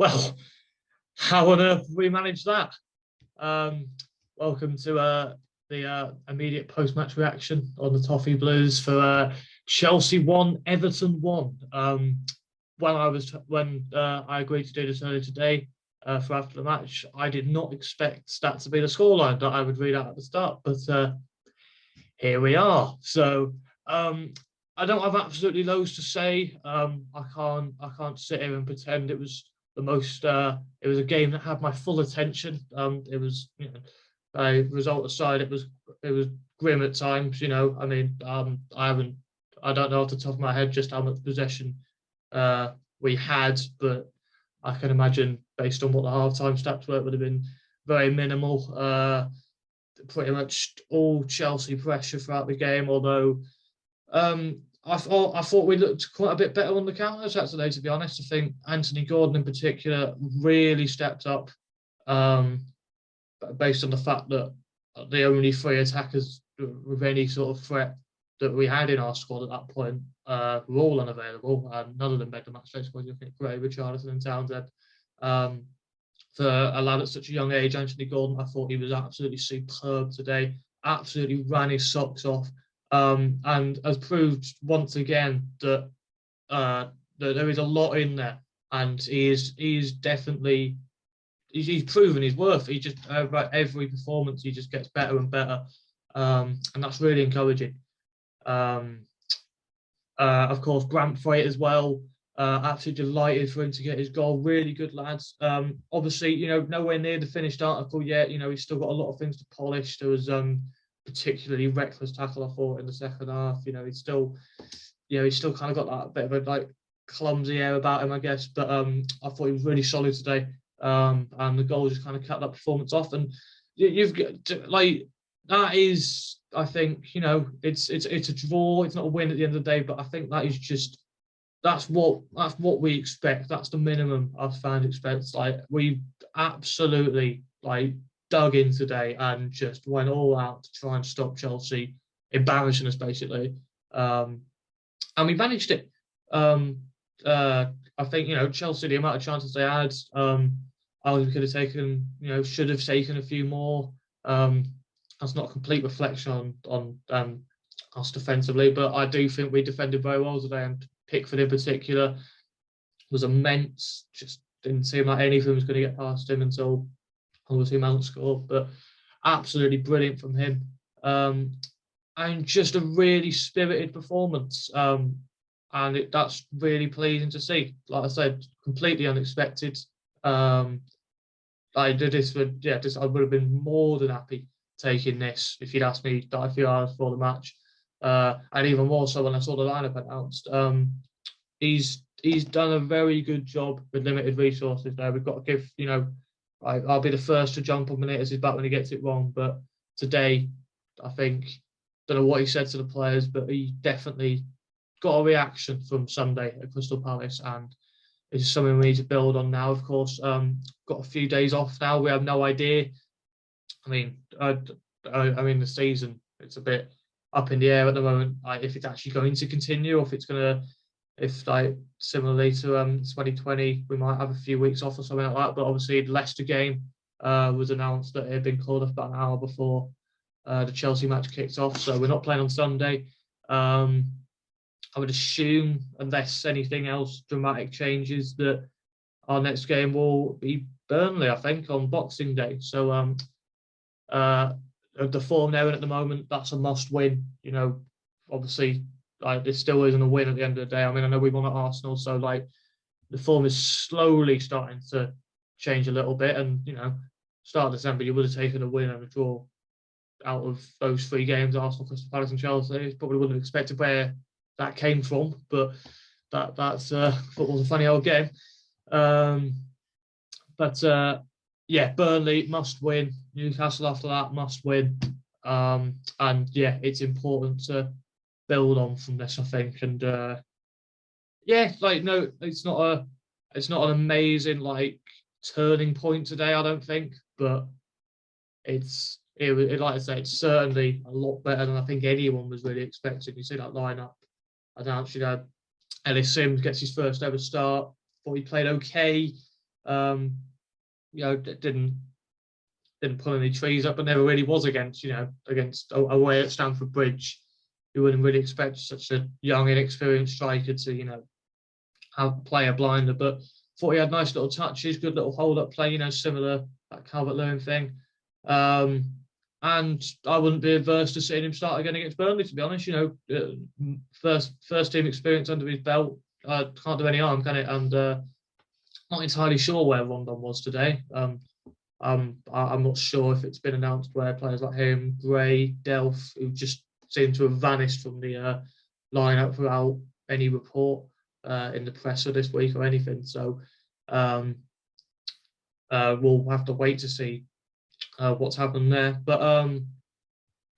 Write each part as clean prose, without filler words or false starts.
Well, how on earth have we managed that? Um, Welcome to the immediate post-match reaction on the Toffee Blues for Chelsea 1, Everton 1. When I agreed to do this earlier today for after the match, I did not expect that to be the scoreline that I would read out at the start, but here we are. So I don't have absolutely loads to say. I can't sit here and pretend it was the most. It was a game that had my full attention. It was, a result aside, it was grim at times. I mean, I don't know off the top of my head just how much possession we had, but I can imagine based on what the halftime stats were, it would have been very minimal. Pretty much all Chelsea pressure throughout the game, although I thought we looked quite a bit better on the counter attack today, to be honest. I think Anthony Gordon in particular really stepped up, based on the fact that the only three attackers with any sort of threat that we had in our squad at that point were all unavailable, and none of them made the match day squad. I think Gray, Richarlison and Townsend. For a lad at such a young age, Anthony Gordon, I thought he was absolutely superb today. Absolutely ran his socks off, and has proved once again that there is a lot in there, and he's definitely he's proven his worth. He just every performance he just gets better and better, and that's really encouraging. Of course, Branthwaite as well. Absolutely delighted for him to get his goal. Really good lads. Obviously, nowhere near the finished article yet. He's still got a lot of things to polish. There was particularly reckless tackle I thought in the second half. He's still kind of got that bit of a clumsy air about him, I guess. But I thought he was really solid today. And the goal just kind of cut that performance off. And you've got that is, I think, it's a draw. It's not a win at the end of the day, but I think that is just. That's what we expect. That's the minimum our fans expect. We absolutely dug in today and just went all out to try and stop Chelsea, embarrassing us basically, and we managed it. I think Chelsea, the amount of chances they had, we could have taken, should have taken a few more. That's not a complete reflection on us defensively, but I do think we defended very well today, and Pickford in particular was immense. Just didn't seem like anything was going to get past him until obviously Mount scored, but absolutely brilliant from him. And just a really spirited performance. And that's really pleasing to see. Like I said, completely unexpected. I did this for, I would have been more than happy taking this if you'd asked me that a few hours before the match. And even more so when I saw the lineup announced. He's done a very good job with limited resources there. We've got to give, I'll be the first to jump on Benitez's back when he gets it wrong. But today, I think, don't know what he said to the players, but he definitely got a reaction from Sunday at Crystal Palace, and it's something we need to build on now. Of course, got a few days off now. We have no idea. I mean, the season, it's a bit up in the air at the moment, if it's actually going to continue, or if similarly to 2020, we might have a few weeks off or something like that. But obviously, the Leicester game was announced that it had been called off about an hour before the Chelsea match kicked off, so we're not playing on Sunday. I would assume, unless anything else dramatic changes, that our next game will be Burnley, I think, on Boxing Day. So the form they're in at the moment, that's a must win. Obviously, it still isn't a win at the end of the day. I mean, I know we won at Arsenal, so the form is slowly starting to change a little bit. And start of December, you would have taken a win and a draw out of those three games: Arsenal, Crystal Palace, and Chelsea. Probably wouldn't have expected where that came from, but that's football's a funny old game. Burnley must win. Newcastle after that must win. And it's important to build on from this, I think. And it's not an amazing turning point today, I don't think, but like I say, it's certainly a lot better than I think anyone was really expecting. You see that lineup announced, Ellis Sims gets his first ever start. Thought he played okay. You know, didn't pull any trees up, and never really was against, you know, against away at Stamford Bridge. You wouldn't really expect such a young, inexperienced striker to, you know, play a blinder, but thought he had nice little touches, good little hold-up play, you know, similar that Calvert-Lewin thing. And I wouldn't be averse to seeing him start again against Burnley, to be honest. You know, first team experience under his belt, can't do any harm, can it? And not entirely sure where Rondon was today. I'm not sure if it's been announced where players like him, Gray, Delph, who just seem to have vanished from the lineup without any report in the press or this week or anything. So we'll have to wait to see what's happened there. But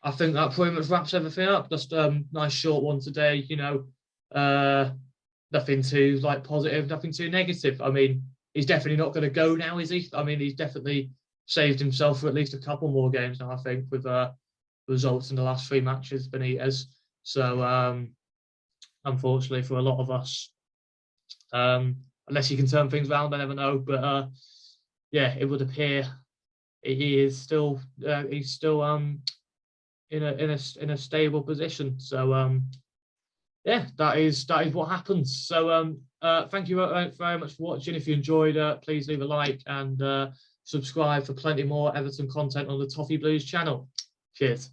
I think that pretty much wraps everything up. Just nice short one today. You know, nothing too like positive, nothing too negative. I mean, he's definitely not going to go now, is he? I mean, he's definitely saved himself for at least a couple more games now, I think, with results in the last 3 matches, Benitez. So, unfortunately for a lot of us, unless he can turn things around, I never know. But yeah, it would appear he is still he's still in a stable position. So yeah, that is what happens. So thank you very much for watching. If you enjoyed, please leave a like and subscribe for plenty more Everton content on the Toffee Blues channel. Cheers.